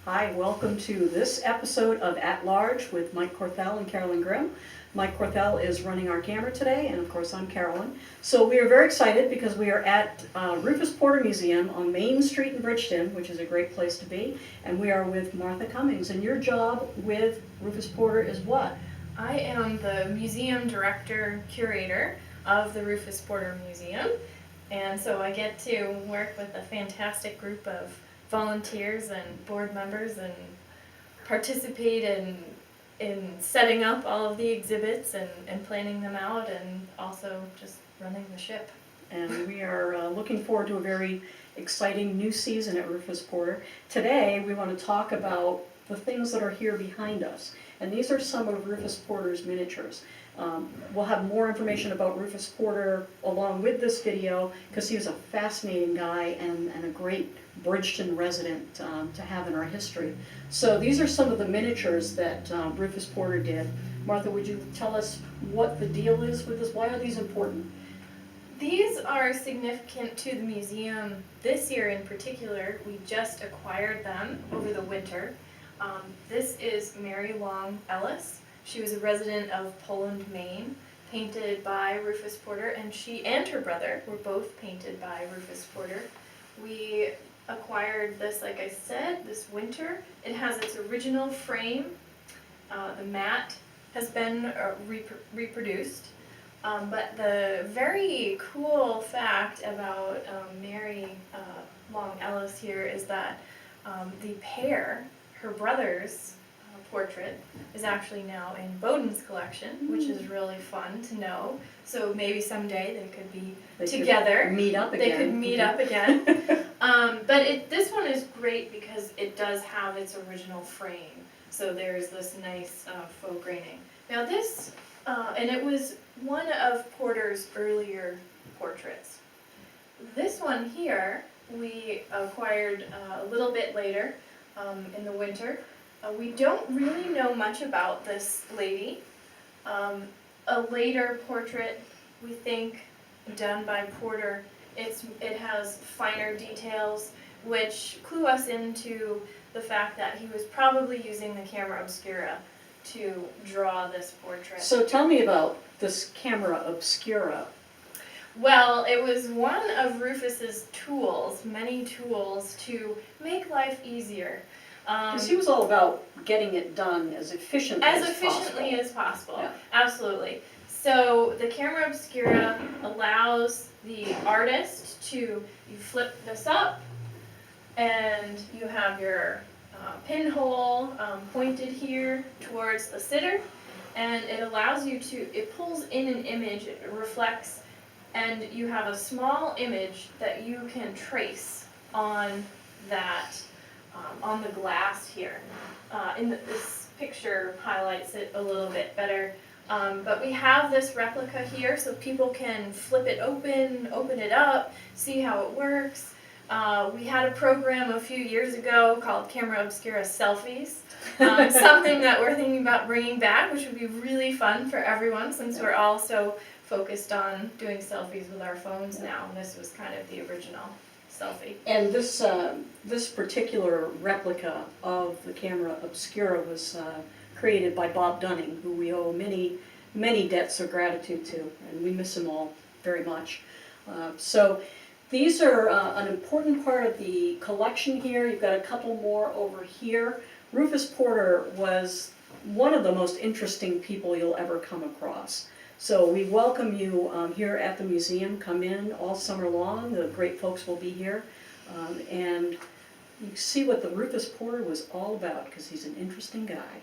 Hi, welcome to this episode of At Large with Mike Corthell and Carolyn Grimm. Mike Corthell is running our camera today, and of course I'm Carolyn. So we are very excited because we are at Rufus Porter Museum on Main Street in Bridgeton, which is a great place to be, and we are with Martha Cummings. And your job with Rufus Porter is what? I am the museum director curator of the Rufus Porter Museum, and so I get to work with a fantastic group of volunteers and board members and participate in setting up all of the exhibits and planning them out, and also just running the ship. And we are looking forward to a very exciting new season at Rufus Porter. Today we want to talk about the things that are here behind us. And these are some of Rufus Porter's miniatures. We'll have more information about Rufus Porter along with this video because he was a fascinating guy and a great Bridgeton resident to have in our history. So these are some of the miniatures that Rufus Porter did. Martha, would you tell us what the deal is with this? Why are these important? These are significant to the museum this year in particular. We just acquired them over the winter. This is Mary Long Ellis. She was a resident of Poland, Maine, painted by Rufus Porter, and she and her brother were both painted by Rufus Porter. We acquired this, like I said, this winter. It has its original frame. The mat has been reproduced. But the very cool fact about Mary Long Ellis here is that the pair, her brother's portrait, is actually now in Bowden's collection, which is really fun to know. So maybe someday they could be together. Could meet up again. They could meet up again. But this one is great because it does have its original frame. So there's this nice faux graining. Now this, and it was one of Porter's earlier portraits. This one here we acquired a little bit later in the winter. We don't really know much about this lady. A later portrait, we think, done by Porter, it has finer details which clue us into the fact that he was probably using the camera obscura to draw this portrait. So tell me about this camera obscura. Well, it was one of Rufus's tools, many tools, to make life easier. Because he was all about getting it done as efficiently as possible. As efficiently as possible, Yeah. Absolutely. So the camera obscura allows the artist to, you flip this up, and you have your pinhole pointed here towards the sitter, and it allows you to, it pulls in an image, it reflects, and you have a small image that you can trace on that, on the glass here. This picture highlights it a little bit better. But we have this replica here so people can flip it open it up, see how it works. We had a program a few years ago called Camera Obscura Selfies, something that we're thinking about bringing back, which would be really fun for everyone since we're all so focused on doing selfies with our phones now. And this was kind of the original selfie. And this particular replica of the camera obscura was created by Bob Dunning, who we owe many debts of gratitude to, and we miss him all very much. So these are an important part of the collection here. You've got a couple more over here. Rufus Porter was one of the most interesting people you'll ever come across. So we welcome you here at the museum. Come in all summer long. The great folks will be here. And you see what the Rufus Porter was all about because he's an interesting guy.